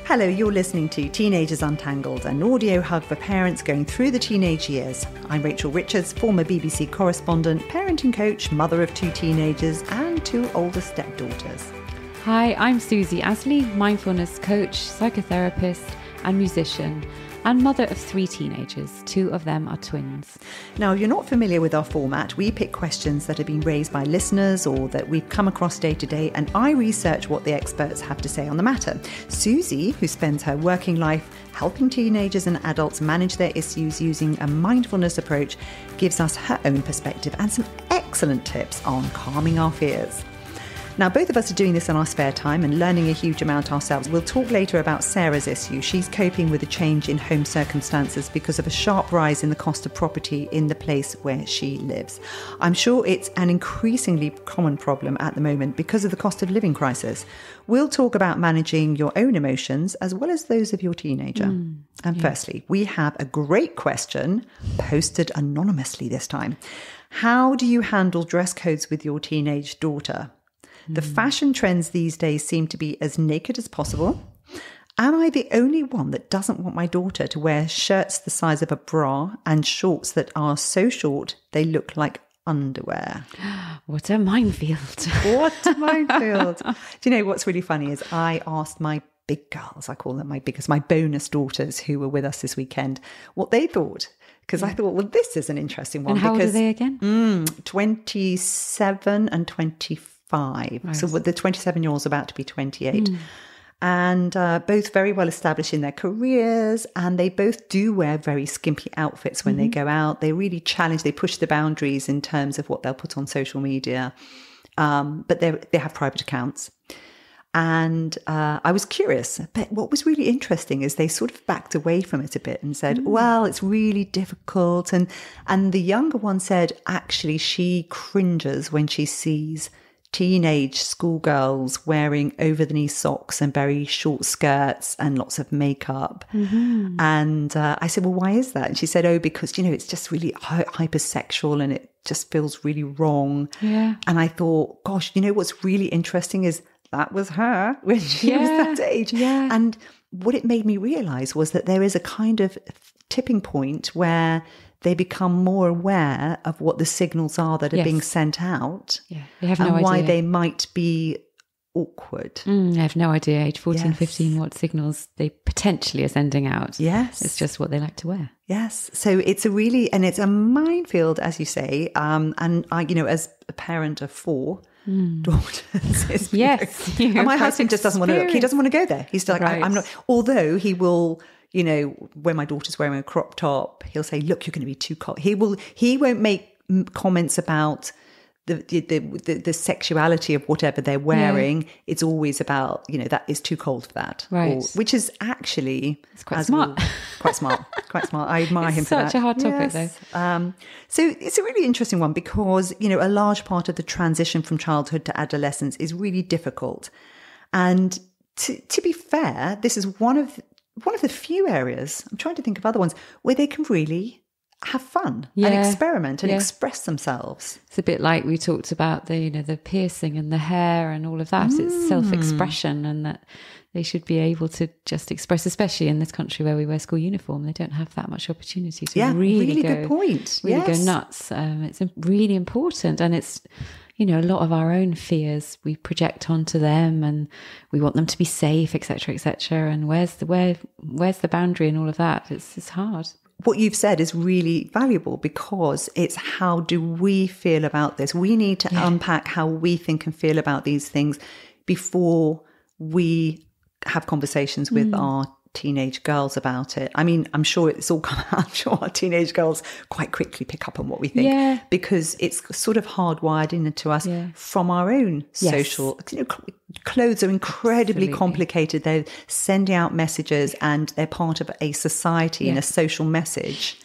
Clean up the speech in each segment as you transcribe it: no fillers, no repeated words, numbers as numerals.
Hello, you're listening to Teenagers Untangled, an audio hub for parents going through the teenage years. I'm Rachel Richards, former BBC correspondent, parenting coach, mother of 2 teenagers and 2 older stepdaughters. Hi, I'm Susie Asley, mindfulness coach, psychotherapist and musician, and mother of 3 teenagers. 2 of them are twins. Now, if you're not familiar with our format, we pick questions that have been raised by listeners or that we've come across day to day, and I research what the experts have to say on the matter. Susie, who spends her working life helping teenagers and adults manage their issues using a mindfulness approach, gives us her own perspective and some excellent tips on calming our fears. Now, both of us are doing this in our spare time and learning a huge amount ourselves. We'll talk later about Sarah's issue. She's coping with a change in home circumstances because of a sharp rise in the cost of property in the place where she lives. I'm sure it's an increasingly common problem at the moment because of the cost of living crisis. We'll talk about managing your own emotions as well as those of your teenager. Firstly, we have a great question posted anonymously this time. How do you handle dress codes with your teenage daughter? The fashion trends these days seem to be as naked as possible. Am I the only one that doesn't want my daughter to wear shirts the size of a bra and shorts that are so short they look like underwear? What a minefield. What a minefield. Do you know what's really funny is I asked my big girls, I call them my bonus daughters who were with us this weekend, what they thought. Because I thought, well, this is an interesting one. And how old are they again? 27 and 25. Right. So the 27-year-old's about to be 28. And both very well established in their careers, and they both do wear very skimpy outfits when they go out. They really challenge, they push the boundaries in terms of what they'll put on social media. But they have private accounts. And I was curious, but what was really interesting is they sort of backed away from it a bit and said, well, it's really difficult. And the younger one said, actually, she cringes when she sees teenage schoolgirls wearing over-the-knee socks and very short skirts and lots of makeup. And I said, well, why is that? And she said, oh, because, it's just really hypersexual and it just feels really wrong. Yeah. And I thought, gosh, what's really interesting is that was her when she was that age. Yeah. And what it made me realize was that there is a kind of tipping point where they become more aware of what the signals are that are being sent out. Yeah, they have no idea. And why they might be awkward. I have no idea, age 14, 15, what signals they potentially are sending out. Yes. It's just what they like to wear. Yes. So it's a minefield, as you say. And I, as a parent of 4 daughters. Yes. And my husband just doesn't want to look. He doesn't want to go there. He's like, right. I'm not, although he will, when my daughter's wearing a crop top, he'll say, look, you're going to be too cold. He won't make comments about the sexuality of whatever they're wearing. Yeah. It's always about, that is too cold for that. Right. Which is actually... It's quite smart. Quite smart. I admire him for that. It's such a hard topic, though. So it's a really interesting one because, a large part of the transition from childhood to adolescence is really difficult. And to be fair, this is one of the few areas, I'm trying to think of other ones, where they can really have fun and experiment and express themselves. It's a bit like we talked about the piercing and the hair and all of that. It's self-expression, and that they should be able to just express, especially in this country where we wear school uniform. They don't have that much opportunity to really go, good point. Really go nuts. It's really important, and it's a lot of our own fears we project onto them, and we want them to be safe, etc., etc. And where's the boundary and all of that? It's hard. What you've said is really valuable because it's how do we feel about this? We need to unpack how we think and feel about these things before we have conversations with our teenage girls about it. I mean, I'm sure it's all come out. I'm sure our teenage girls quite quickly pick up on what we think because it's sort of hardwired into us from our own social... Clothes are incredibly complicated. They're sending out messages and they're part of a society and a social message.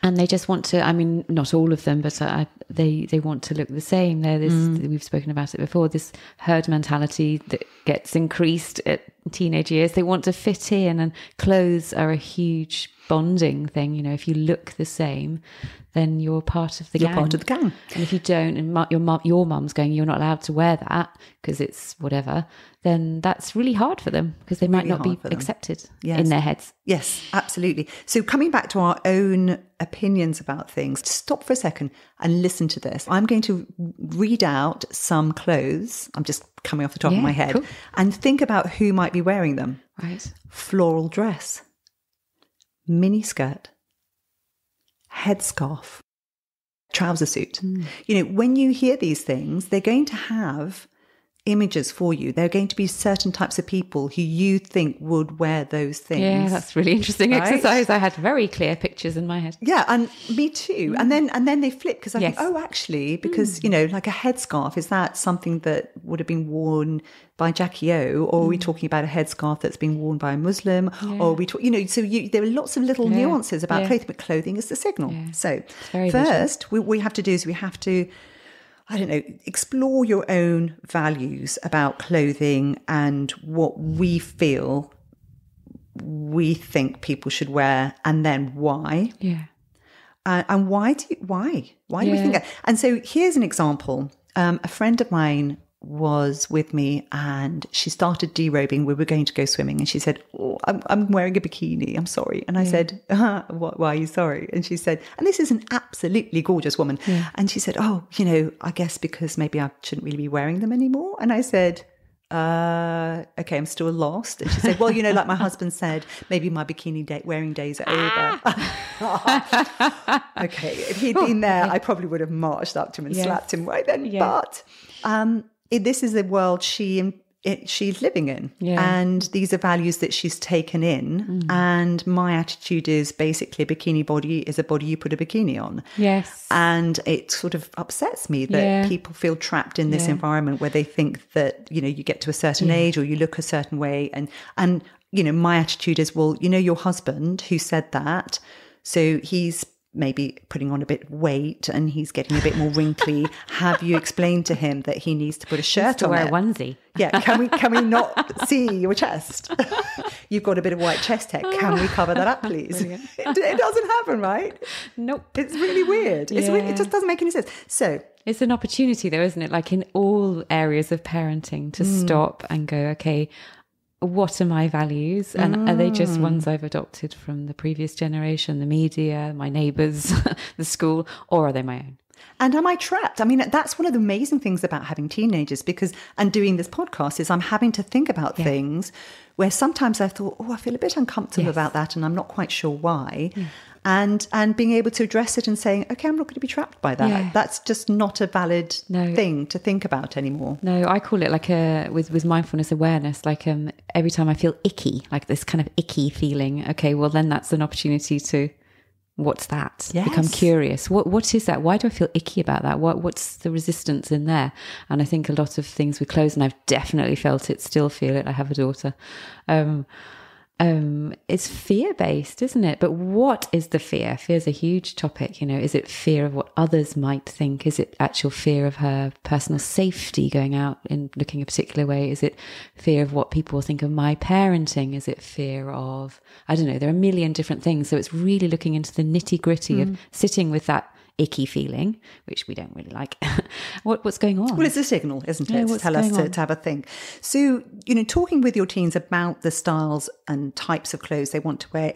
And they just want to, I mean, not all of them, but they want to look the same. We've spoken about it before, this herd mentality that gets increased at teenage years. They want to fit in, and clothes are a huge bonding thing. You know, if you look the same, then you're part of the gang. You're part of the gang. And if you don't, and your mum's going, you're not allowed to wear that because it's whatever, then that's really hard for them, because they might not be accepted in their heads. Yes, absolutely. So coming back to our own opinions about things, stop for a second and listen to this. I'm going to read out some clothes. I'm just coming off the top of my head. Cool. And think about who might be wearing them. Right. Floral dress, mini skirt, headscarf, trouser suit. You know, when you hear these things, they're going to have images for you. There are going to be certain types of people who you think would wear those things. Yeah, that's really interesting exercise. I had very clear pictures in my head. Yeah, and me too. And then they flip, because I think, oh, actually, because, you know, like a headscarf, is that something that would have been worn by Jackie O, or are we talking about a headscarf that's been worn by a Muslim? Or are we you know, so there are lots of little nuances about clothing, but clothing is the signal. Yeah. So first, what we have to do is we have to, I don't know, explore your own values about clothing and what we feel we think people should wear, and then why. Yeah. And why do we think that? And so here's an example. A friend of mine was with me and she started derobing. We were going to go swimming and she said, oh, I'm wearing a bikini. I'm sorry. And I said, why are you sorry? And she said, and this is an absolutely gorgeous woman. Yeah. And she said, oh, you know, I guess because maybe I shouldn't really be wearing them anymore. And I said, okay, I'm still lost. And she said, well, you know, like my husband said, maybe my bikini wearing days are over. Okay, if he'd been there, I probably would have marched up to him and slapped him right then. Yeah. But this is the world she's living in. Yeah. And these are values that she's taken in. And my attitude is basically a bikini body is a body you put a bikini on. Yes. And it sort of upsets me that people feel trapped in this environment where they think that, you know, you get to a certain age or you look a certain way. And, you know, my attitude is, well, you know, your husband who said that, so he's maybe putting on a bit of weight and he's getting a bit more wrinkly. Have you explained to him that he needs to put a shirt on? Wear a onesie. Yeah, can we not see your chest? You've got a bit of white chest hair. Can we cover that up, please? It doesn't happen, right? Nope. It's really weird. It's really, it just doesn't make any sense. So it's an opportunity though, isn't it? Like in all areas of parenting, to stop and go, okay, what are my values? And are they just ones I've adopted from the previous generation, the media, my neighbours, the school, or are they my own? And am I trapped? I mean, that's one of the amazing things about having teenagers, and doing this podcast is I'm having to think about things where sometimes I thought, oh, I feel a bit uncomfortable about that and I'm not quite sure why. Yeah. And being able to address it and saying, okay, I'm not going to be trapped by that. Yeah. That's just not a valid thing to think about anymore. No, I call it like with mindfulness awareness, like every time I feel icky, like this kind of icky feeling, okay, well then that's an opportunity to, what's that? Yes. Become curious. What is that? Why do I feel icky about that? What's the resistance in there? And I think a lot of things with clothes, and I've definitely felt it, still feel it. I have a daughter. It's fear-based, isn't it? But what is the fear? Fear is a huge topic, you know. Is it fear of what others might think? Is it actual fear of her personal safety going out and looking a particular way? Is it fear of what people think of my parenting? Is it fear of, I don't know, there are a million different things. So it's really looking into the nitty-gritty of sitting with that icky feeling, which we don't really like. What's going on? Well, it's a signal, isn't it? To tell us to have a think. So, you know, talking with your teens about the styles and types of clothes they want to wear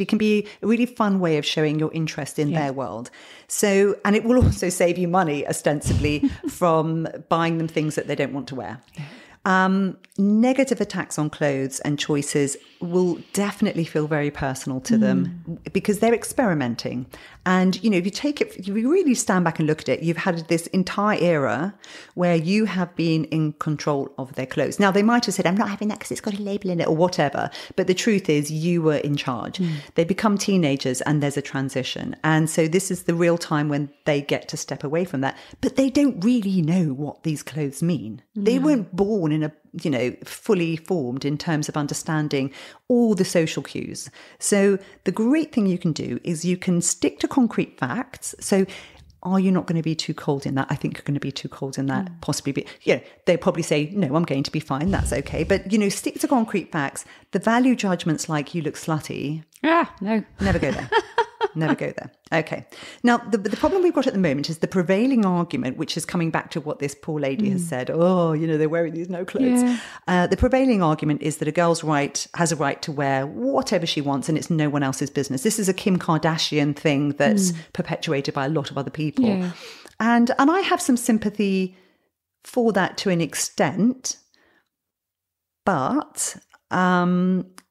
can be a really fun way of showing your interest in their world. So, and it will also save you money, ostensibly, from buying them things that they don't want to wear. Negative attacks on clothes and choices will definitely feel very personal to them because they're experimenting. And, you know, if you really stand back and look at it, you've had this entire era where you have been in control of their clothes. Now, they might have said, I'm not having that because it's got a label in it or whatever. But the truth is you were in charge. They become teenagers and there's a transition. And so this is the real time when they get to step away from that. But they don't really know what these clothes mean. They weren't born in fully formed in terms of understanding all the social cues. So the great thing you can do is you can stick to concrete facts. So are you not going to be too cold in that? I think you're going to be too cold in that. Possibly be, they'll probably say, no, I'm going to be fine. That's okay. But, stick to concrete facts. The value judgments like you look slutty. No. Never go there. Never go there. Okay. Now, the problem we've got at the moment is the prevailing argument, which is coming back to what this poor lady has said. Oh, they're wearing these no clothes. Yeah. The prevailing argument is that a girl's has a right to wear whatever she wants and it's no one else's business. This is a Kim Kardashian thing that's perpetuated by a lot of other people. Yeah. And I have some sympathy for that to an extent, but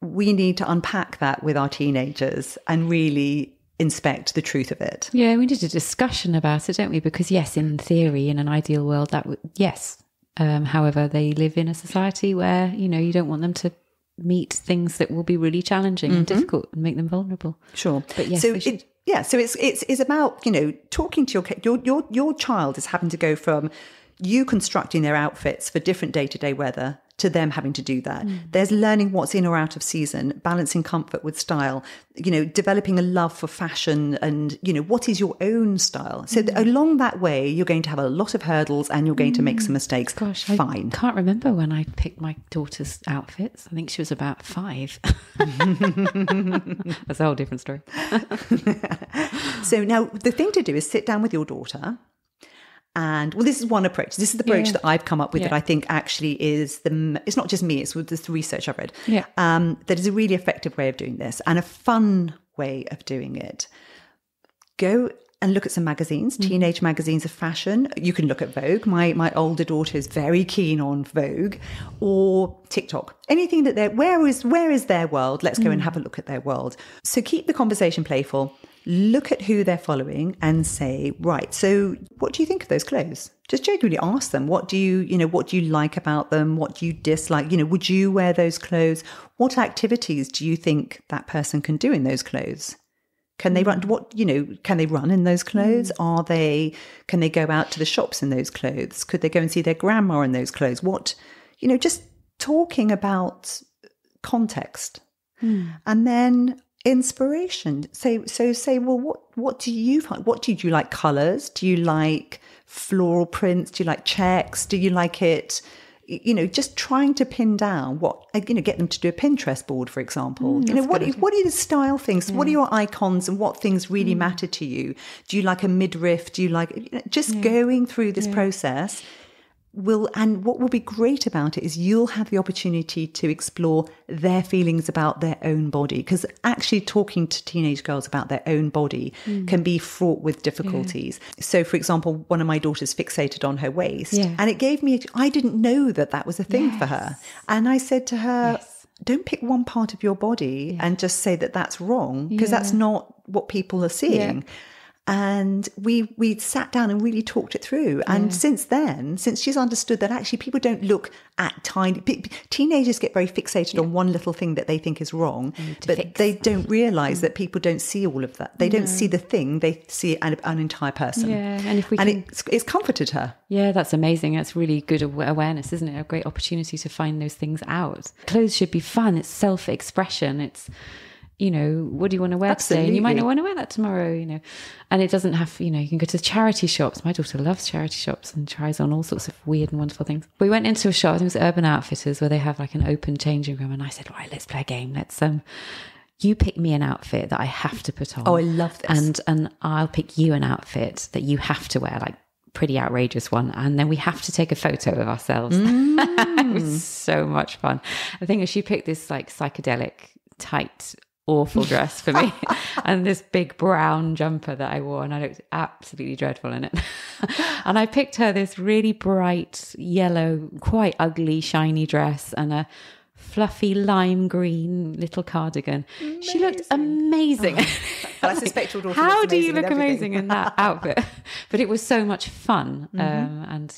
we need to unpack that with our teenagers and really inspect the truth of it. Yeah, we need a discussion about it, don't we? Because yes, in theory, in an ideal world, that would, yes. However, they live in a society where, you don't want them to meet things that will be really challenging and difficult and make them vulnerable. Sure. But yes, so it's about, talking to your child is having to go from you constructing their outfits for different day-to-day weather to them having to do that. There's learning what's in or out of season, balancing comfort with style, developing a love for fashion and, what is your own style? So along that way, you're going to have a lot of hurdles and you're going to make some mistakes. Gosh, fine. I can't remember when I picked my daughter's outfits. I think she was about 5. That's a whole different story. So now the thing to do is sit down with your daughter. And this is one approach. This is the approach that I've come up with that I think actually is it's not just me, it's with this research I've read. Yeah. That is a really effective way of doing this and a fun way of doing it. Go and look at some magazines, teenage magazines of fashion. You can look at Vogue. My older daughter is very keen on Vogue, or TikTok. Anything that where is their world? Let's go and have a look at their world. So keep the conversation playful. Look at who they're following and say, right, so what do you think of those clothes? Just genuinely ask them, what do you like about them? What do you dislike? Would you wear those clothes? What activities do you think that person can do in those clothes? Can they run? Can they run in those clothes? Can they go out to the shops in those clothes? Could they go and see their grandma in those clothes? Just talking about context. And then inspiration. Say, well, what do you find? What do you like? Colors? Do you like floral prints? Do you like checks? Do you like it? Just trying to pin down get them to do a Pinterest board, for example. What are the style things? What are your icons and what things really matter to you? Do you like a midriff? Do you like, going through this process and what will be great about it is you'll have the opportunity to explore their feelings about their own body, because actually talking to teenage girls about their own body can be fraught with difficulties. So, for example, one of my daughters fixated on her waist, and it gave me, I didn't know that was a thing for her. And I said to her, don't pick one part of your body and just say that that's wrong, because that's not what people are seeing. And we sat down and really talked it through. And since she's understood that actually people don't look at teenagers get very fixated on one little thing that they think is wrong, but they don't realise that people don't see all of that. They don't see the thing, they see an entire person. Yeah, and it's comforted her. Yeah, that's amazing. That's really good awareness, isn't it? A great opportunity to find those things out. Clothes should be fun. It's self-expression. It's, what do you want to wear today? And you might not want to wear that tomorrow, And it doesn't have, you can go to charity shops. My daughter loves charity shops and tries on all sorts of weird and wonderful things. We went into a shop, I think it was Urban Outfitters, where they have like an open changing room. And I said, right, let's play a game. Let's, you pick me an outfit that I have to put on. Oh, I love this. And I'll pick you an outfit that you have to wear, like pretty outrageous one. And then we have to take a photo of ourselves. It was so much fun. The thing is, she picked this like psychedelic, tight, awful dress for me and this big brown jumper that I wore, and I looked absolutely dreadful in it. And I picked her this really bright yellow, quite ugly, shiny dress and a fluffy lime green little cardigan. Amazing. She looked amazing. I suspect your daughter how do you look amazing in that outfit? But it was so much fun. And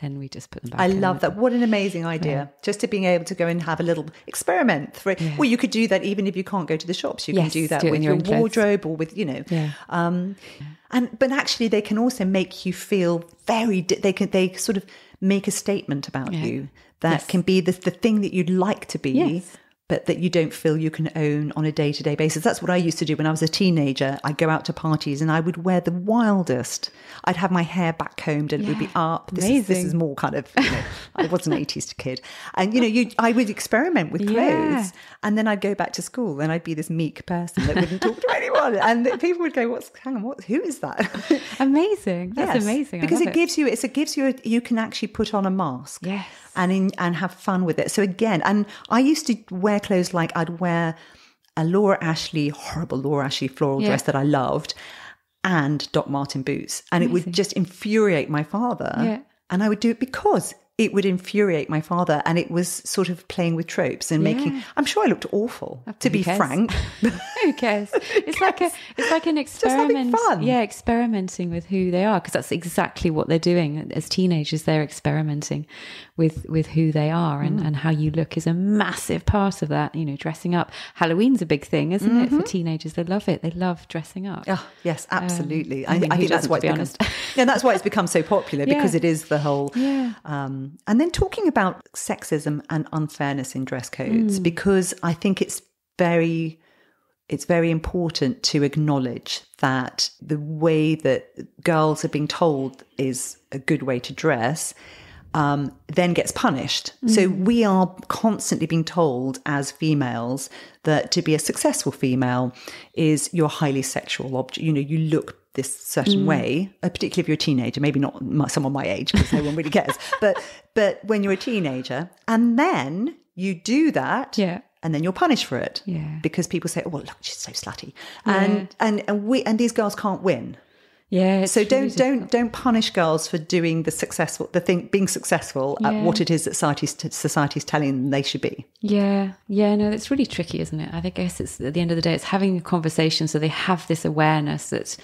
then we just put them back. I love that. What an amazing idea. Just to being able to go and have a little experiment. Well, you could do that even if you can't go to the shops. You can do that with your wardrobe or with, but actually they can also make you feel they sort of make a statement about you that can be the thing that you'd like to be but that you don't feel you can own on a day-to-day basis. That's what I used to do when I was a teenager. I'd go out to parties and I would wear the wildest. I'd have my hair back combed and it would be up. This is more kind of, I was an 80s kid. And, I would experiment with clothes and then I'd go back to school and I'd be this meek person that wouldn't talk to anyone. And people would go, who is that? Amazing. That's amazing. Because it gives you, you can actually put on a mask. Yes. And have fun with it. So again, and I used to wear clothes like I'd wear a horrible Laura Ashley floral dress that I loved, and Doc Marten boots. And it would just infuriate my father. Yeah. And I would do it because it would infuriate my father. And it was sort of playing with tropes and I'm sure I looked awful, to be frank. Who cares? It's like an experiment. Just having fun. Yeah, experimenting with who they are, because that's exactly what they're doing as teenagers. They're experimenting with who they are, and how you look is a massive part of that. Dressing up. Halloween's a big thing, isn't it, for teenagers? They love it. They love dressing up. Oh, yes, absolutely. I think that's why that's why it's become so popular, because it is the whole. Yeah. And then talking about sexism and unfairness in dress codes, because I think it's very important to acknowledge that the way that girls are being told is a good way to dress then gets punished. So we are constantly being told as females that to be a successful female is you're a highly sexual object. You look this certain way, particularly if you're a teenager, maybe not someone my age, because no one really cares. But when you're a teenager, and then you do that, and then you're punished for it, because people say, "Oh, well, look, she's so slutty," and these girls can't win. Yeah. So don't punish girls for doing being successful at what it is that society's telling them they should be. Yeah. Yeah. No, it's really tricky, isn't it? I guess it's, at the end of the day, it's having a conversation so they have this awareness that,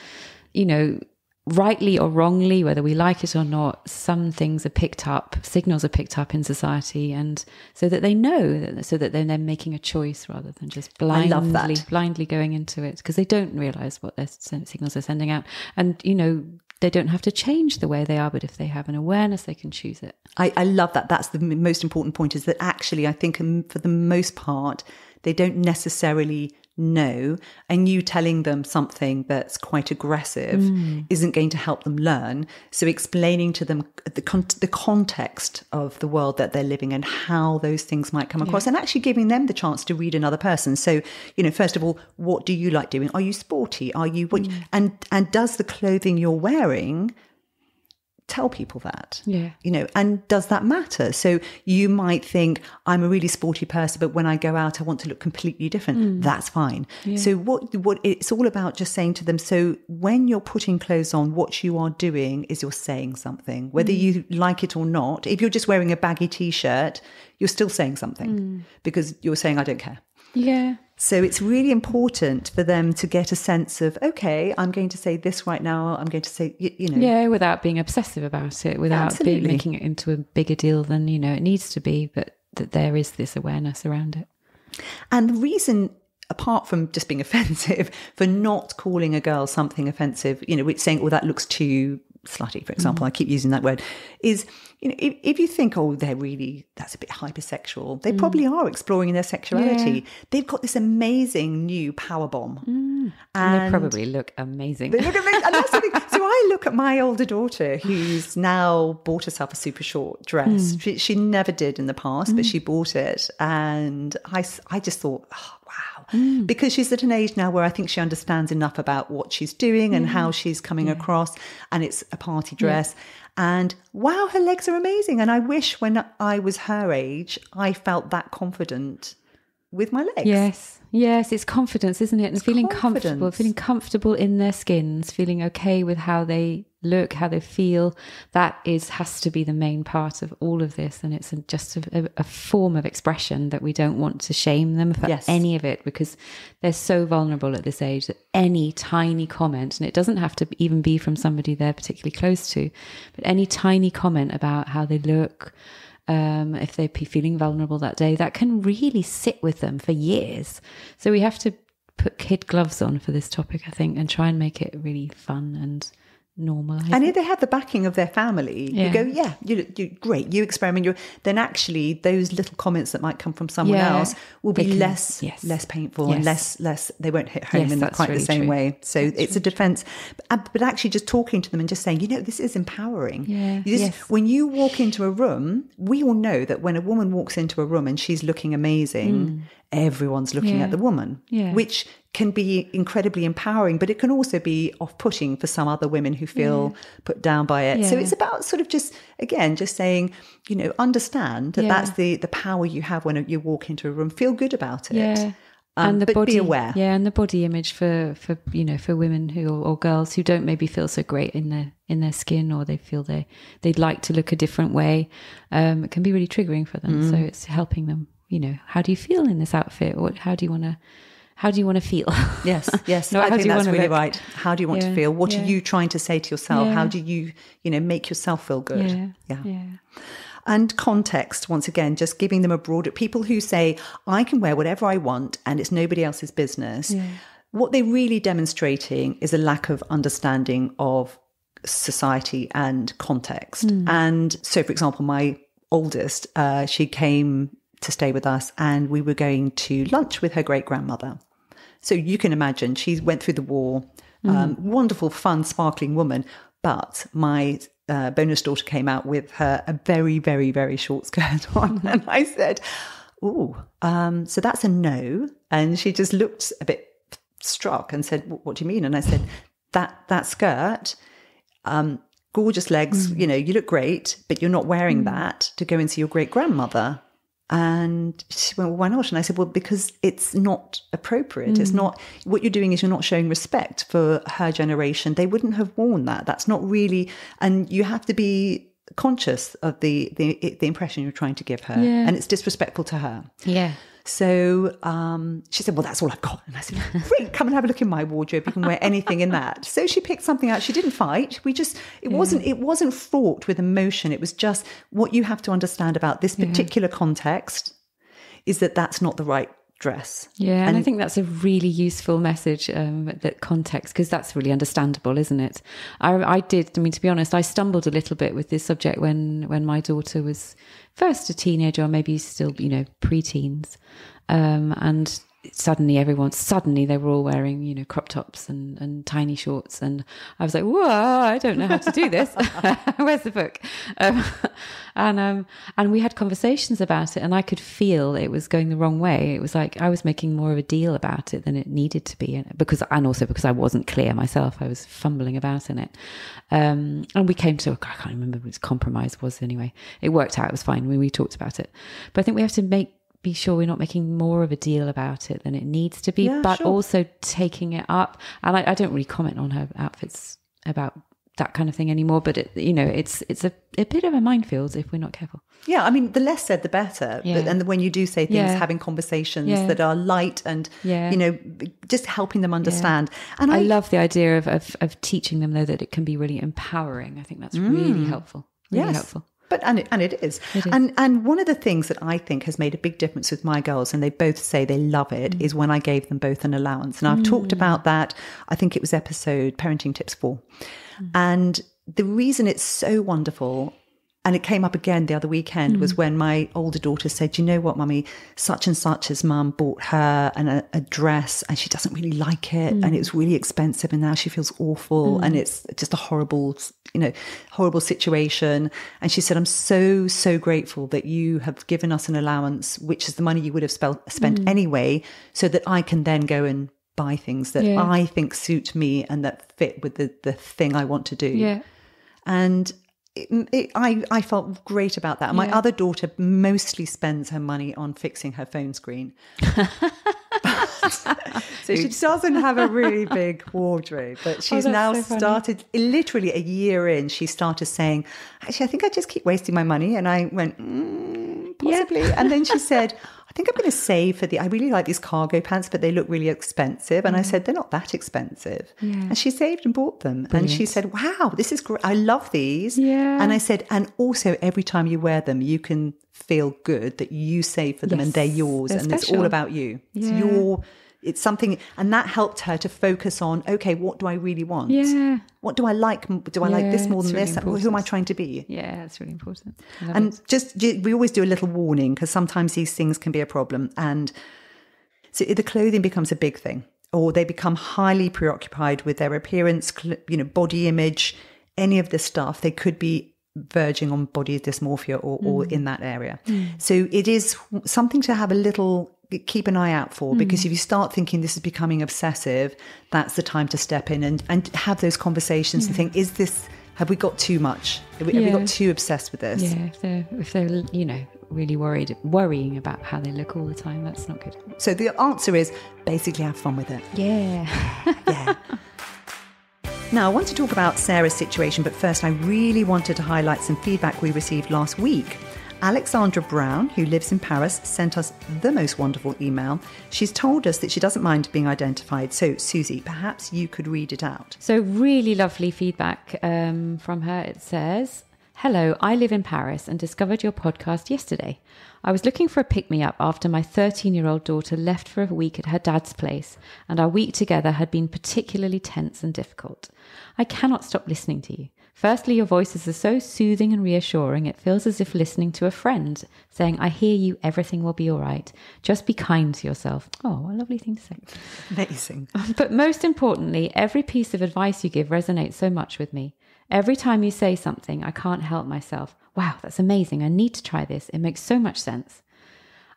rightly or wrongly, whether we like it or not, some things are picked up, signals are picked up in society, and so that they know, so that they're making a choice rather than just blindly going into it, because they don't realize what their signals are sending out. And, they don't have to change the way they are, but if they have an awareness, they can choose it. I love that. That's the most important point, is that actually, I think for the most part, they don't necessarily know, and you telling them something that's quite aggressive isn't going to help them learn. So explaining to them the context of the world that they're living and how those things might come across, and actually giving them the chance to read another person. So, first of all, what do you like doing? Are you sporty? Are you and does the clothing you're wearing tell people that? And does that matter? So you might think, I'm a really sporty person, but when I go out, I want to look completely different. That's fine. So what it's all about, just saying to them, so when you're putting clothes on, what you are doing is you're saying something, whether you like it or not. If you're just wearing a baggy t-shirt, you're still saying something, because you're saying, I don't care. Yeah. So it's really important for them to get a sense of, okay, I'm going to say this right now. I'm going to say, Yeah, without being obsessive about it, without making it into a bigger deal than, it needs to be, but that there is this awareness around it. And the reason, apart from just being offensive, for not calling a girl something offensive, saying, that looks too slutty, for example, I keep using that word, is, if you think, that's a bit hypersexual, they probably are exploring their sexuality. They've got this amazing new power bomb. And they probably look amazing. They look amazing. And that's the thing. So I look at my older daughter, who's now bought herself a super short dress. She never did in the past, but she bought it. And I just thought, oh, wow. Because she's at an age now where I think she understands enough about what she's doing and how she's coming across, and it's a party dress. And wow, her legs are amazing. And I wish when I was her age, I felt that confident with my legs. Yes, it's confidence, isn't it? And feeling comfortable in their skins, feeling okay with how they look, how they feel. That has to be the main part of all of this. And it's just a form of expression that we don't want to shame them for any of it, because they're so vulnerable at this age that any tiny comment, and it doesn't have to even be from somebody they're particularly close to, but any tiny comment about how they look, if they're feeling vulnerable that day, that can really sit with them for years. So we have to put kid gloves on for this topic, I think, and try and make it really fun and normal. And if they have the backing of their family, you go, yeah, you're great. You experiment. Then actually those little comments that might come from someone else will be less painful and less. They won't hit home in quite the same way. So it's a defense. But actually, just talking to them and just saying, this is empowering. Yeah. When you walk into a room, we all know that when a woman walks into a room and she's looking amazing, everyone's looking at the woman, which can be incredibly empowering, but it can also be off-putting for some other women who feel put down by it. So it's about sort of just saying, understand that that's the power you have when you walk into a room. Feel good about it. Yeah. And the but body, be aware. Yeah, and the body image for women who or girls who don't maybe feel so great in their skin, or they feel they'd like to look a different way. It can be really triggering for them. So it's helping them. How do you feel in this outfit? Or how do you want to feel? Yes. No, I think that's really right. How do you want to feel? What are you trying to say to yourself? Yeah. How do you, make yourself feel good? Yeah. And context, once again, just giving them a broader, people who say, I can wear whatever I want and it's nobody else's business. Yeah. What they're really demonstrating is a lack of understanding of society and context. And so, for example, my oldest, she came to stay with us and we were going to lunch with her great-grandmother. So you can imagine, she went through the war, wonderful, fun, sparkling woman, but my bonus daughter came out with her a very, very, very short skirt on. And I said, so that's a no. And she just looked a bit struck and said, what do you mean? And I said, that skirt, gorgeous legs, you look great, but you're not wearing that to go and see your great-grandmother. And she went, well, why not? And I said, well, because it's not appropriate. It's not, what you're doing is you're not showing respect for her generation. They wouldn't have worn that. That's not really, and you have to be conscious of the impression you're trying to give her. Yeah. And it's disrespectful to her. Yeah. So she said, well, that's all I've got. And I said, great, come and have a look in my wardrobe. You can wear anything in that. So she picked something out. She didn't fight. It wasn't fraught with emotion. It was just what you have to understand about this particular context is that that's not the right dress. Yeah, and I think that's a really useful message, that context, because that's really understandable, isn't it? To be honest, I stumbled a little bit with this subject when my daughter was first a teenager, or maybe still, pre-teens, and suddenly they were all wearing, crop tops and tiny shorts, and I was like, whoa, I don't know how to do this. Where's the book? And we had conversations about it, and I could feel it was going the wrong way. It was like I was making more of a deal about it than it needed to be, because I wasn't clear myself. I was fumbling about in it, and we came to, I can't remember what its compromise was. Anyway, it worked out. It was fine when we talked about it. But I think we have to be sure we're not making more of a deal about it than it needs to be, also taking it up. And I don't really comment on her outfits about that kind of thing anymore, but it's a bit of a minefield if we're not careful. Yeah, I mean, the less said, the better. Yeah. And when you do say things, having conversations that are light and, just helping them understand. Yeah. And I love the idea of teaching them, though, that it can be really empowering. I think that's really helpful. Really helpful. But and it is. And one of the things that I think has made a big difference with my girls, and they both say they love it, is when I gave them both an allowance. And I've talked about that. I think it was episode Parenting Tips 4. And the reason it's so wonderful, and it came up again the other weekend, was when my older daughter said, you know what, Mummy, such and such's mum bought her a dress and she doesn't really like it, and it was really expensive, and now she feels awful, and it's just a horrible situation. And she said, I'm so, so grateful that you have given us an allowance, which is the money you would have spent anyway, so that I can then go and buy things that I think suit me and that fit with the thing I want to do. Yeah. And I felt great about that. And my other daughter mostly spends her money on fixing her phone screen. So she doesn't have a really big wardrobe, but she's now started, literally a year in, she started saying, actually, I think I just keep wasting my money. And I went, possibly. Yeah. And then she said, I think I'm going to save for I really like these cargo pants, but they look really expensive. And I said, they're not that expensive. Yeah. And she saved and bought them. Brilliant. And she said, wow, this is great. I love these. Yeah. And I said, and also every time you wear them, you can feel good that you save for them and they're yours. They're special. It's all about you. Yeah. It's It's something, and that helped her to focus on, okay, what do I really want? Yeah. What do I like? Do I like this more than really this? Who am I trying to be? Yeah, that's really important. And we always do a little warning, because sometimes these things can be a problem. And so the clothing becomes a big thing, or they become highly preoccupied with their appearance, body image, any of this stuff. They could be verging on body dysmorphia or in that area. So it is something to have keep an eye out for, because if you start thinking this is becoming obsessive, that's the time to step in and have those conversations and think, have we got too much? Have we got too obsessed with this? Yeah, if they're really worrying about how they look all the time, that's not good. So the answer is basically have fun with it. Yeah. Now, I want to talk about Sarah's situation, but first I really wanted to highlight some feedback we received last week. Alexandra Brown, who lives in Paris, sent us the most wonderful email. She's told us that she doesn't mind being identified. So, Susie, perhaps you could read it out. So, really lovely feedback from her. It says, "Hello, I live in Paris and discovered your podcast yesterday. I was looking for a pick-me-up after my 13-year-old daughter left for a week at her dad's place, and our week together had been particularly tense and difficult. I cannot stop listening to you. Firstly, your voices are so soothing and reassuring, it feels as if listening to a friend, saying, 'I hear you, everything will be all right. Just be kind to yourself.'" Oh, what a lovely thing to say. Amazing. "But most importantly, every piece of advice you give resonates so much with me. Every time you say something, I can't help myself. Wow, that's amazing. I need to try this. It makes so much sense.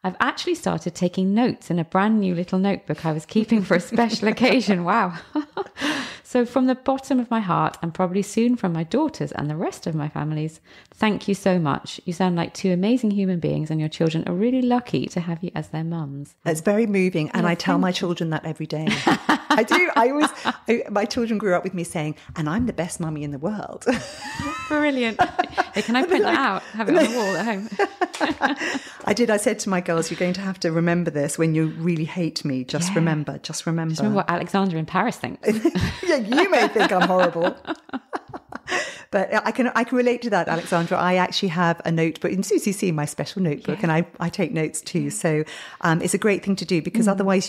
I've actually started taking notes in a brand new little notebook I was keeping for a special occasion. Wow. So from the bottom of my heart, and probably soon from my daughters and the rest of my families, thank you so much. You sound like two amazing human beings, and your children are really lucky to have you as their mums." It's very moving. And I tell my children that every day. I do. My children grew up with me saying, "And I'm the best mummy in the world." Brilliant. Hey, can I print that out? Have it on the wall at home. I said to my girls, "You're going to have to remember this when you really hate me. Just remember. Just remember what Alexandra in Paris thinks." Yeah, you may think I'm horrible. But I can relate to that, Alexandra. I actually have a notebook. And Susie's seen my special notebook, and I take notes too. So it's a great thing to do, because otherwise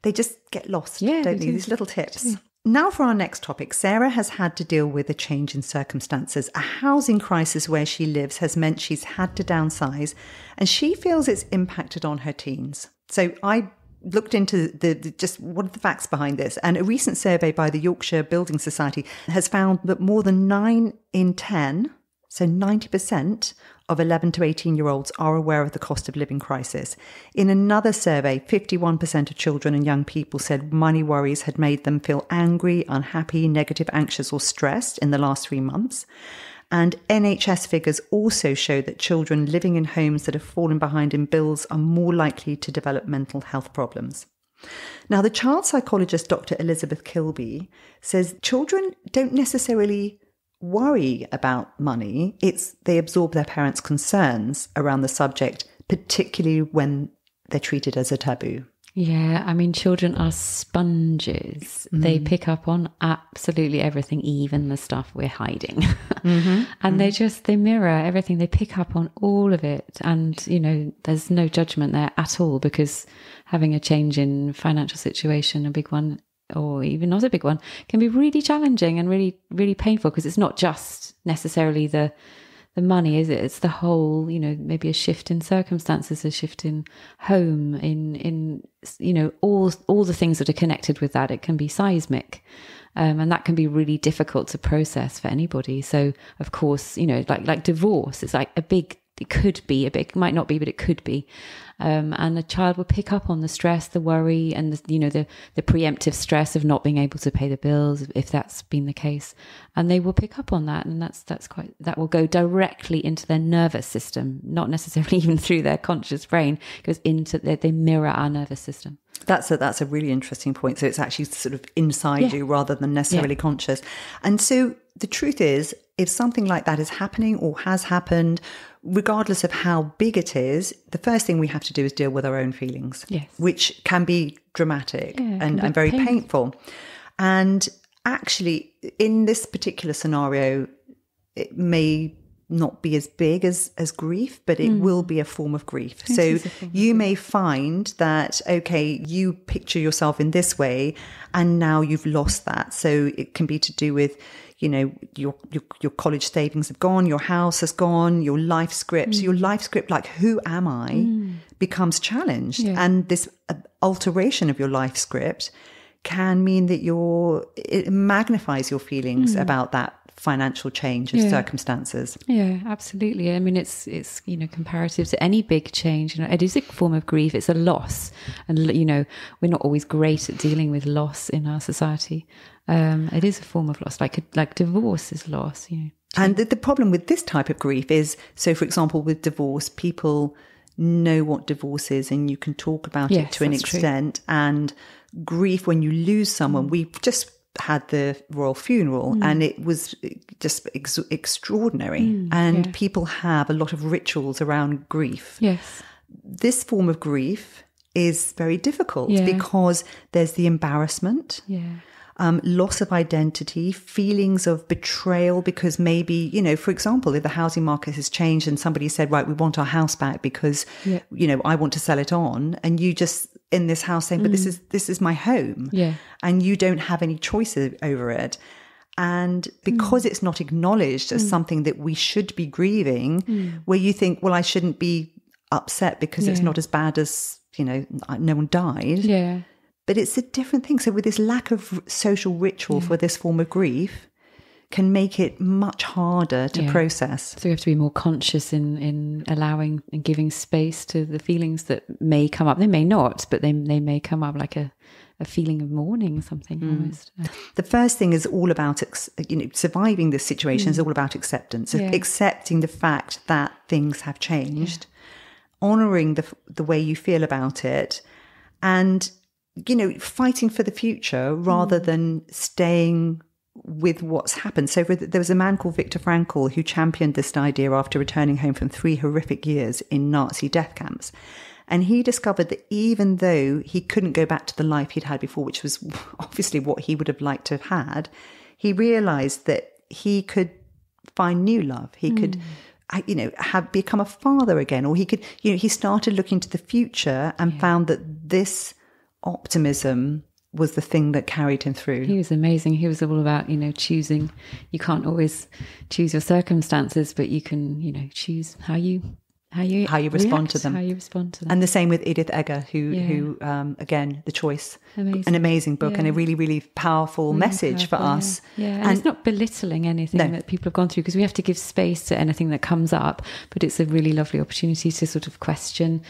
they just get lost, don't they? These little tips. Now for our next topic. Sarah has had to deal with a change in circumstances. A housing crisis where she lives has meant she's had to downsize, and she feels it's impacted on her teens. So I looked into just what are the facts behind this, and a recent survey by the Yorkshire Building Society has found that more than 9 in 10, so 90% of 11 to 18-year-olds are aware of the cost of living crisis. In another survey, 51% of children and young people said money worries had made them feel angry, unhappy, negative, anxious, or stressed in the last 3 months. And NHS figures also show that children living in homes that have fallen behind in bills are more likely to develop mental health problems. Now, the child psychologist, Dr. Elizabeth Kilby, says children don't necessarily worry about money. They absorb their parents' concerns around the subject, particularly when they're treated as a taboo. Yeah, I mean, children are sponges. They pick up on absolutely everything, even the stuff we're hiding. And they mirror everything. They pick up on all of it. And, there's no judgment there at all, because having a change in financial situation, a big one, or even not a big one, can be really challenging and really, really painful, because it's not just necessarily the money, is it? It's the whole, maybe a shift in circumstances, a shift in home, in all the things that are connected with that. It can be seismic, and that can be really difficult to process for anybody. So, of course, like divorce, it's like it could be a big, might not be, but it could be. And a child will pick up on the stress, the worry, and the preemptive stress of not being able to pay the bills, if that's been the case. And they will pick up on that, and that will go directly into their nervous system, not necessarily even through their conscious brain. It goes into they mirror our nervous system. That's a really interesting point. So it's actually sort of inside you rather than necessarily conscious. And so the truth is, if something like that is happening or has happened, regardless of how big it is, the first thing we have to do is deal with our own feelings, which can be dramatic and very painful. And actually, in this particular scenario, it may not be as big as grief, but it will be a form of grief. It So is a form of you may find that, okay, you picture yourself in this way and now you've lost that. So it can be to do with, you know, your college savings have gone, your house has gone, your life script. Your life script, like, who am I, becomes challenged. Yeah. And this alteration of your life script can mean that it magnifies your feelings about that financial change of circumstances. Yeah, absolutely. I mean, it's you know, comparative to any big change, you know, it is a form of grief. It's a loss, and you know, we're not always great at dealing with loss in our society. It is a form of loss, like divorce is loss. You know. And the problem with this type of grief is, so for example, with divorce, people know what divorce is, and you can talk about it to an extent. True. And grief, when you lose someone, we've just had the royal funeral and it was just extraordinary. And people have a lot of rituals around grief. Yes. This form of grief is very difficult because there's the embarrassment. Yeah. Loss of identity, feelings of betrayal, because maybe, you know, for example, if the housing market has changed and somebody said, right, we want our house back because, you know, I want to sell it on, and you just in this house saying, but this is my home, and you don't have any choice over it. And because it's not acknowledged as something that we should be grieving, where you think, well, I shouldn't be upset because it's not as bad as, you know, no one died. Yeah. But it's a different thing. So with this lack of social ritual for this form of grief can make it much harder to process. So we have to be more conscious in allowing and giving space to the feelings that may come up. They may not, but they may come up, like a feeling of mourning, something almost. The first thing is all about, you know, surviving this situation is all about acceptance, accepting the fact that things have changed, honouring the way you feel about it, and, you know, fighting for the future rather than staying with what's happened. So there was a man called Viktor Frankl who championed this idea after returning home from 3 horrific years in Nazi death camps. And he discovered that even though he couldn't go back to the life he'd had before, which was obviously what he would have liked to have had, he realized that he could find new love. He could, you know, become a father again, or he could, you know, he started looking to the future and found that this optimism was the thing that carried him through. He was amazing. He was all about, you know, choosing. You can't always choose your circumstances, but you can, you know, choose how you respond to them. How you respond to them. And the same with Edith Eger, who again, The Choice, an amazing book and a really, really powerful message for us. Yeah, and it's not belittling anything that people have gone through, because we have to give space to anything that comes up, but it's a really lovely opportunity to sort of question,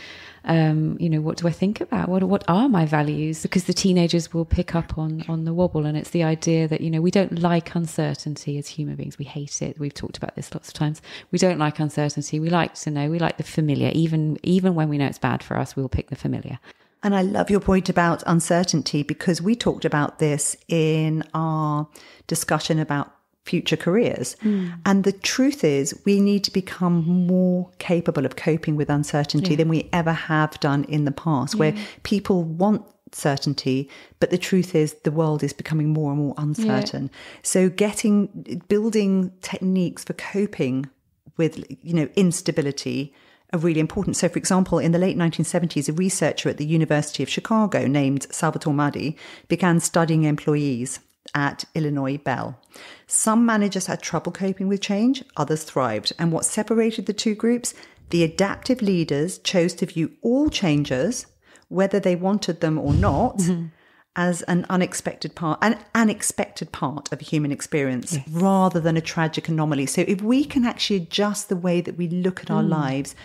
you know, what do I think about? What are my values? Because the teenagers will pick up on the wobble, and it's the idea that, you know, we don't like uncertainty as human beings. We hate it. We've talked about this lots of times. We don't like uncertainty. We like to know. We like the familiar. Even when we know it's bad for us, we'll pick the familiar. And I love your point about uncertainty, because we talked about this in our discussion about future careers. And the truth is, we need to become more capable of coping with uncertainty than we ever have done in the past, where people want certainty, but the truth is the world is becoming more and more uncertain. So building techniques for coping with, you know, instability are really important. So, for example, in the late 1970s, a researcher at the University of Chicago named Salvatore Maddi began studying employees at Illinois Bell. Some managers had trouble coping with change, others thrived. And what separated the two groups? The adaptive leaders chose to view all changes, whether they wanted them or not, as an unexpected part of a human experience, rather than a tragic anomaly. So if we can actually adjust the way that we look at our lives,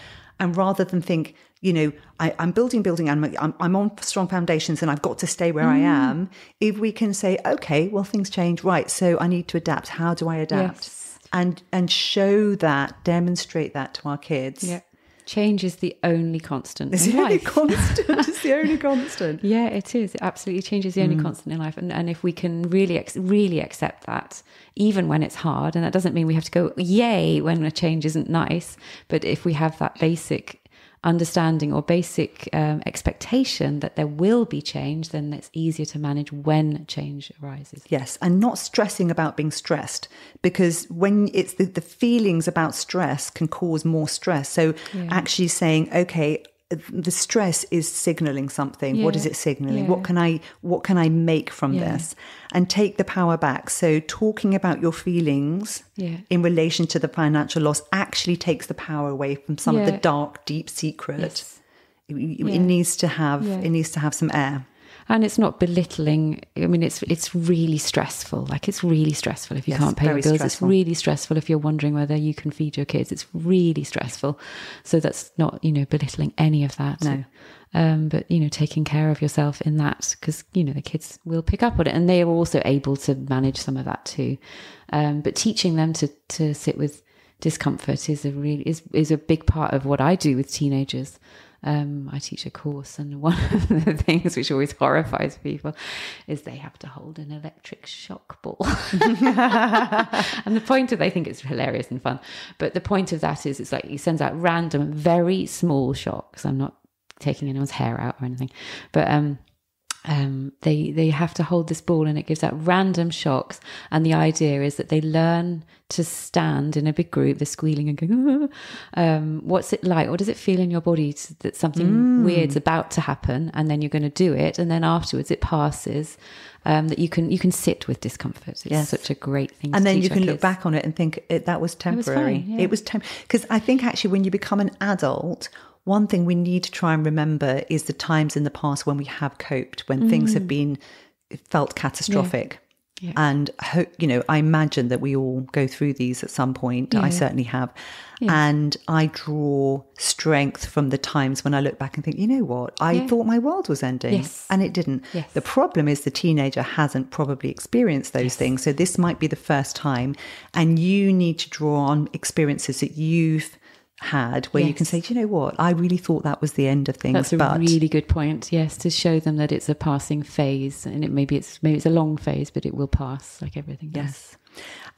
and rather than think, you know, I'm building, and I'm on strong foundations and I've got to stay where I am. If we can say, okay, well, things change, right? So I need to adapt. How do I adapt? Yes. And show that, demonstrate that to our kids. Yeah. Change is the only constant in life. It's the only constant. Yeah, it is. It absolutely changes the only constant in life. And if we can really accept that, even when it's hard, and that doesn't mean we have to go, yay, when a change isn't nice, but if we have that basic understanding or basic expectation that there will be change, then it's easier to manage when change arises. Yes, and not stressing about being stressed, because when it's the feelings about stress can cause more stress. So actually saying, okay, the stress is signaling something. Yeah. What is it signaling? Yeah. What can I make from this? And take the power back. So talking about your feelings in relation to the financial loss actually takes the power away from some of the dark, deep secret. Yes. It needs to have some air. And it's not belittling. I mean, it's really stressful. Like, it's really stressful if you can't pay your bills. Stressful. It's really stressful if you're wondering whether you can feed your kids. It's really stressful. So that's not, belittling any of that. No. But, taking care of yourself in that, because, the kids will pick up on it, and they are also able to manage some of that too. But teaching them to sit with discomfort is a big part of what I do with teenagers. I teach a course, and one of the things which always horrifies people is they have to hold an electric shock ball. And the point of, they think it's hilarious and fun, but the point of that is, it's like he sends out random, very small shocks. I'm not taking anyone's hair out or anything, but they have to hold this ball, and it gives out random shocks. And the idea is that they learn to stand in a big group. They're squealing and going, what's it like? What does it feel in your body that something weird's about to happen? And then you're going to do it. And then afterwards it passes, that you can sit with discomfort. It's such a great thing. And then you can look back on it and think that was temporary. It was temporary. Because I think actually when you become an adult, one thing we need to try and remember is the times in the past when we have coped, when things have felt catastrophic. Yeah. And, I imagine that we all go through these at some point. I certainly have. Yeah. And I draw strength from the times when I look back and think, you know what? I thought my world was ending and it didn't. Yes. The problem is the teenager hasn't probably experienced those things. So this might be the first time, and you need to draw on experiences that you've had where you can say, do you know what, I really thought that was the end of things. That's a really good point. Yes, to show them that it's a passing phase, and maybe it's a long phase, but it will pass like everything does. Yes.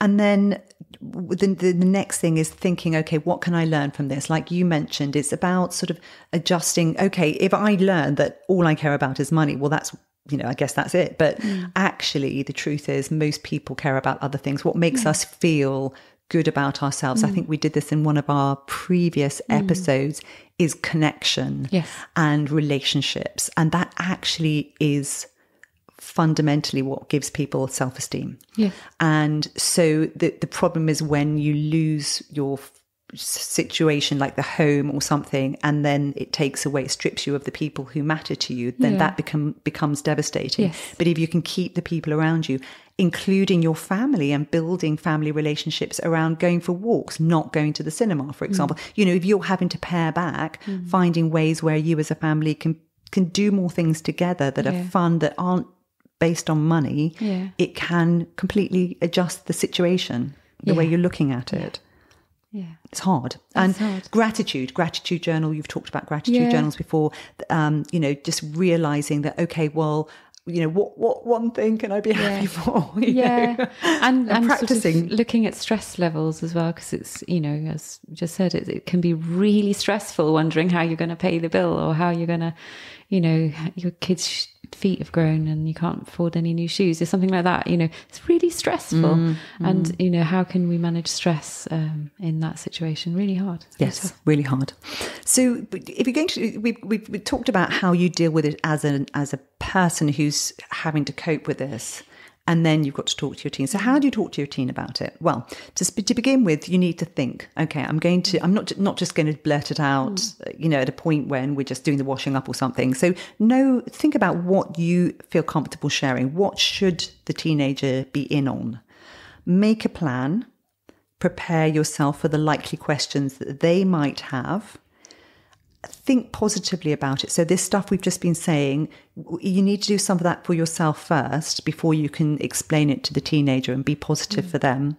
And then the next thing is thinking, okay, what can I learn from this? Like you mentioned, it's about sort of adjusting. Okay, if I learn that all I care about is money, well, that's, I guess that's it. But actually the truth is most people care about other things. What makes us feel good about ourselves. I think we did this in one of our previous episodes, is connection and relationships. And that actually is fundamentally what gives people self-esteem. Yes. And so the problem is when you lose your situation, like the home or something, and then it strips you of the people who matter to you, then that becomes devastating. Yes. But if you can keep the people around you, including your family, and building family relationships around going for walks, not going to the cinema, for example, if you're having to pare back, finding ways where you as a family can do more things together that are fun, that aren't based on money, it can completely adjust the situation, the way you're looking at it. Yeah, it's hard. And gratitude journal. You've talked about gratitude journals before. Just realizing that, okay, well, what one thing can I be happy for? And practicing, sort of looking at stress levels as well, because it's, as you just said, it can be really stressful wondering how you're going to pay the bill, or how you're going to, your kids' feet have grown and you can't afford any new shoes or something like that. It's really stressful. And how can we manage stress in that situation? Really hard. Yes, really hard. So if you're going to, we've talked about how you deal with it as a person who's having to cope with this, and then you've got to talk to your teen. So how do you talk to your teen about it? Well, to begin with, you need to think, okay, I'm not just going to blurt it out, at a point when we're just doing the washing up or something. So think about what you feel comfortable sharing. What should the teenager be in on? Make a plan, prepare yourself for the likely questions that they might have. Think positively about it. So this stuff we've just been saying, you need to do some of that for yourself first before you can explain it to the teenager and be positive for them.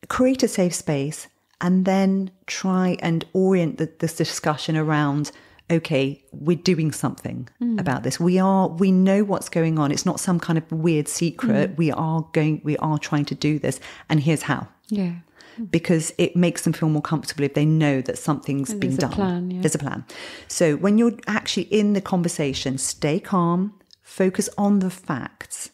Create a safe space, and then try and orient this discussion around, okay, we're doing something about this. We know what's going on. It's not some kind of weird secret. We are trying to do this, and here's how. Yeah. because it makes them feel more comfortable if they know that something's being done. There's a plan. So when you're actually in the conversation, stay calm, focus on the facts,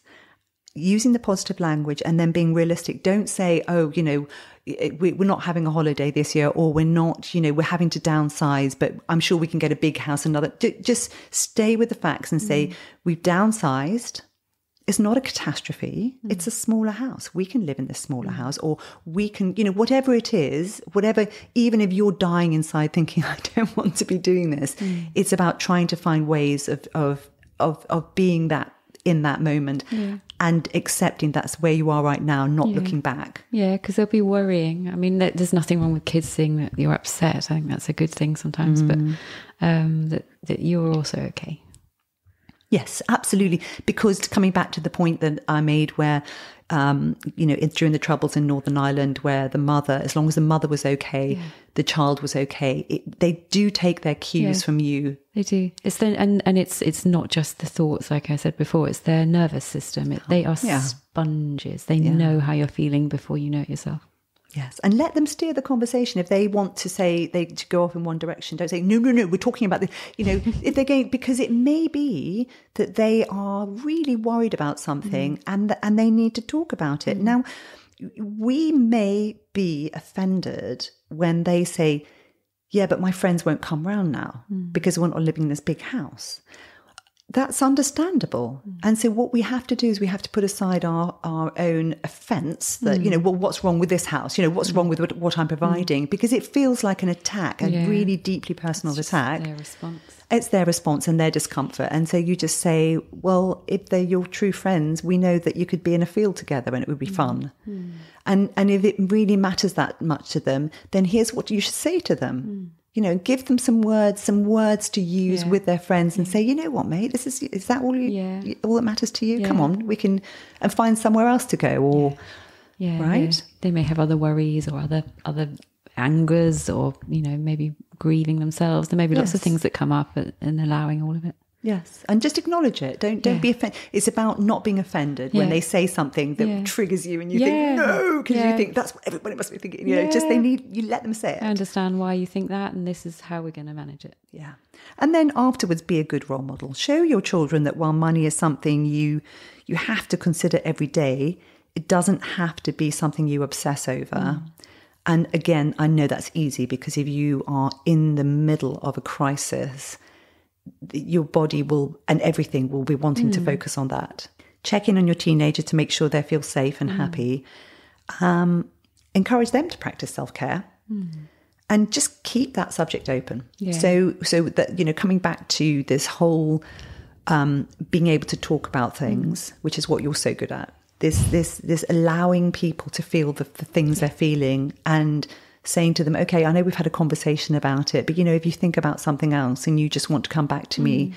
using the positive language, and then being realistic. Don't say, oh, we're not having a holiday this year, or we're not, we're having to downsize, but I'm sure we can get a big house, just stay with the facts and say, we've downsized. It's not a catastrophe. It's a smaller house. We can live in this smaller house, or we can, whatever it is, even if you're dying inside thinking, I don't want to be doing this, it's about trying to find ways of being that in that moment and accepting that's where you are right now, not looking back. Yeah, because they'll be worrying. I mean, there's nothing wrong with kids seeing that you're upset. I think that's a good thing sometimes, but that you're also okay. Yes, absolutely. Because coming back to the point that I made where, during the Troubles in Northern Ireland, where the mother, as long as the mother was okay, the child was okay, they do take their cues from you. They do. It's not just the thoughts, like I said before, it's their nervous system. They are sponges. They know how you're feeling before you know it yourself. Yes, and let them steer the conversation. If they want to say to go off in one direction, don't say, no, we're talking about this. If they're going, because it may be that they are really worried about something and they need to talk about it. Now, we may be offended when they say, yeah, but my friends won't come round now because we're not living in this big house. That's understandable. And so what we have to do is we have to put aside our own offence that, what's wrong with this house? What's wrong with what I'm providing? Because it feels like an attack, a really deeply personal attack. Their response. It's their response and their discomfort. And so you just say, well, if they're your true friends, we know that you could be in a field together and it would be fun. And if it really matters that much to them, then here's what you should say to them. Give them some words to use with their friends and say, you know what, mate, is that all all that matters to you? Come on, we can and find somewhere else to go, or right? Yeah. They may have other worries or other angers, or maybe grieving themselves. There may be lots of things that come up, and allowing all of it. Yes, and just acknowledge it. Don't be offended. It's about not being offended when they say something that triggers you, and you think no, because you think that's what everybody must be thinking. Just you let them say it. I understand why you think that, and this is how we're going to manage it. Yeah, and then afterwards, be a good role model. Show your children that while money is something you have to consider every day, it doesn't have to be something you obsess over. And again, I know that's easy because if you are in the middle of a crisis, your body will and everything will be wanting to focus on that. Check in on your teenager to make sure they feel safe and happy. Encourage them to practice self-care and just keep that subject open. So that, coming back to this whole being able to talk about things, which is what you're so good at, this allowing people to feel the things they're feeling and saying to them, okay, I know we've had a conversation about it, but if you think about something else and you just want to come back to me,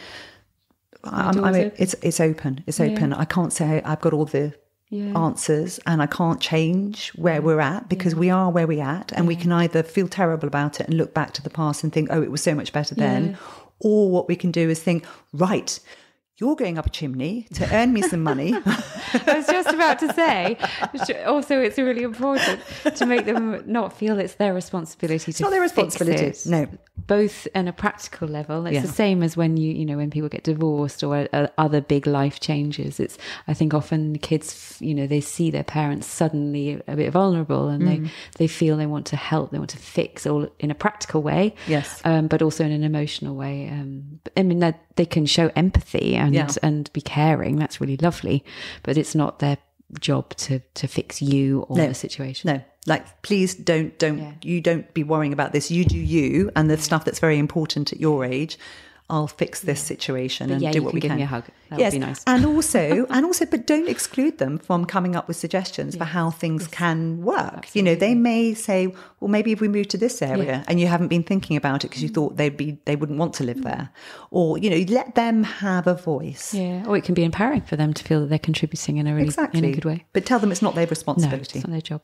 it's open. It's open. I can't say I've got all the answers and I can't change where we're at because we are where we're at, and we can either feel terrible about it and look back to the past and think, oh, it was so much better then, or what we can do is think, right, you're going up a chimney to earn me some money. I was just about to say, also it's really important to make them not feel it's their responsibility to fix it. It's not their responsibility, no. Both on a practical level, it's the same as when when people get divorced or other big life changes. I think often kids, they see their parents suddenly a bit vulnerable and they feel they want to help, they want to fix all in a practical way, but also in an emotional way. I mean, that they can show empathy and be caring. That's really lovely, but it's not their job to fix you or the situation. No, like please don't you don't be worrying about this. You do you, and the stuff that's very important at your age. I'll fix this situation and do what we can. Give me a hug. That would be nice. And also, but don't exclude them from coming up with suggestions for how things can work. Absolutely. They may say, well, maybe if we move to this area, and you haven't been thinking about it because you thought they wouldn't want to live there, or let them have a voice. Yeah, or it can be empowering for them to feel that they're contributing in a really in a good way. But tell them it's not their responsibility. No, it's not their job.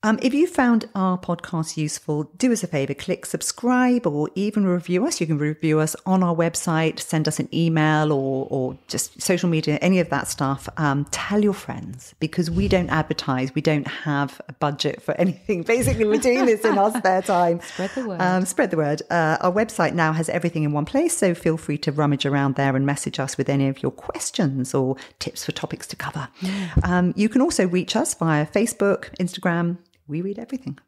If you found our podcast useful, do us a favor, click subscribe or even review us. You can review us on our website, send us an email or just social media, any of that stuff. Tell your friends, because we don't advertise. We don't have a budget for anything. Basically, we're doing this in our spare time. Spread the word. Spread the word. Our website now has everything in one place, so feel free to rummage around there and message us with any of your questions or tips for topics to cover. You can also reach us via Facebook, Instagram. We read everything.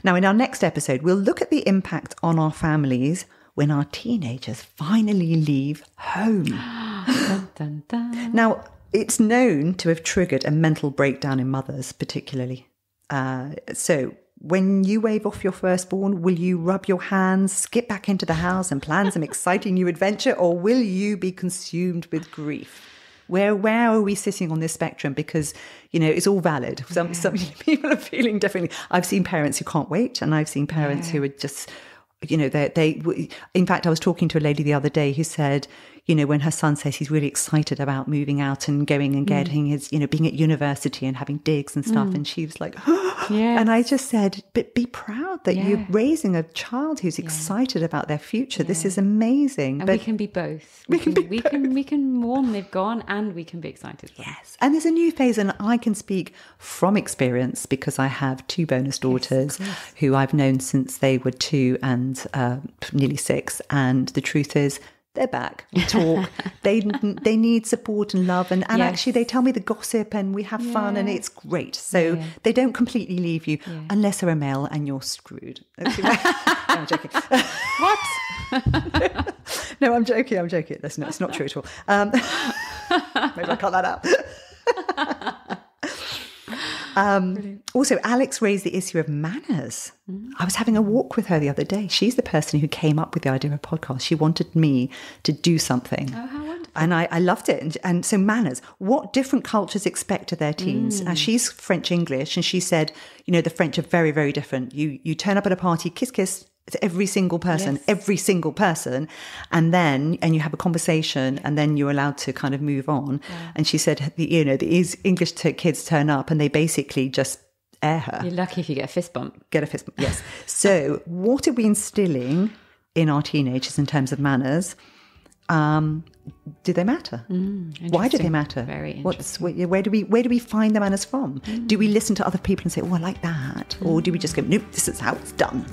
Now, in our next episode, we'll look at the impact on our families when our teenagers finally leave home. Dun, dun, dun. Now, it's known to have triggered a mental breakdown in mothers, particularly. So when you wave off your firstborn, will you rub your hands, skip back into the house and plan some exciting new adventure, or will you be consumed with grief? Where are we sitting on this spectrum? Because, it's all valid. Some people are feeling differently. I've seen parents who can't wait, and I've seen parents who are just, in fact, I was talking to a lady the other day who said, when her son says he's really excited about moving out and going and getting his, being at university and having digs and stuff. And she was like, and I just said, but be proud that you're raising a child who's excited about their future. This is amazing. And but we can be both. We can mourn they've gone, and we can be excited for them. Yes. And there's a new phase, and I can speak from experience because I have 2 bonus daughters who I've known since they were 2 and nearly 6. And the truth is, they're back. We talk. They need support and love. And actually, they tell me the gossip and we have fun and it's great. So they don't completely leave you unless they're a male and you're screwed. No, I'm joking. What? No, I'm joking. Listen, it's not true at all. Maybe I'll cut that out. Also, Alex raised the issue of manners. I was having a walk with her the other day. She's the person who came up with the idea of a podcast. She wanted me to do something. Oh, how wonderful. And I loved it. And so manners, what different cultures expect of their teens. Now, she's French English, and she said, the French are very, very different. You turn up at a party, kiss, kiss. It's every single person, and you have a conversation, and then you're allowed to kind of move on. Yeah. And she said, these English kids turn up and they basically just air her. You're lucky if you get a fist bump. Yes. So what are we instilling in our teenagers in terms of manners? Do they matter? Why do they matter? Very interesting. Where do we find the manners from? Do we listen to other people and say, "Oh, I like that," or do we just go, "Nope, this is how it's done"?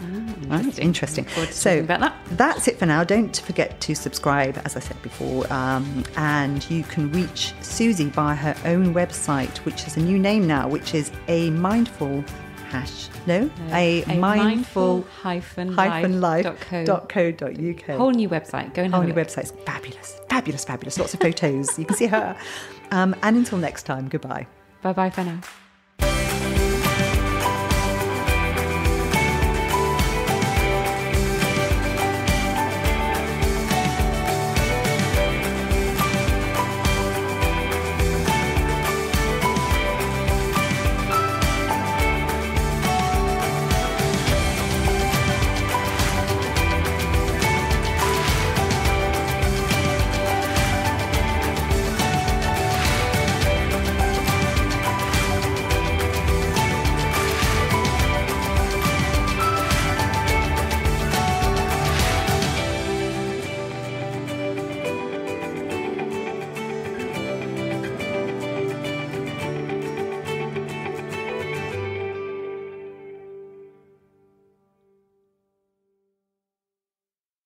Right? Interesting. So about that. That's it for now. Don't forget to subscribe, as I said before, and you can reach Susie via her own website, which has a new name now, which is a mindful life.co.uk. Whole new website. Go and have a look. Website's fabulous. Lots of photos. You can see her. And until next time, goodbye. Bye for now.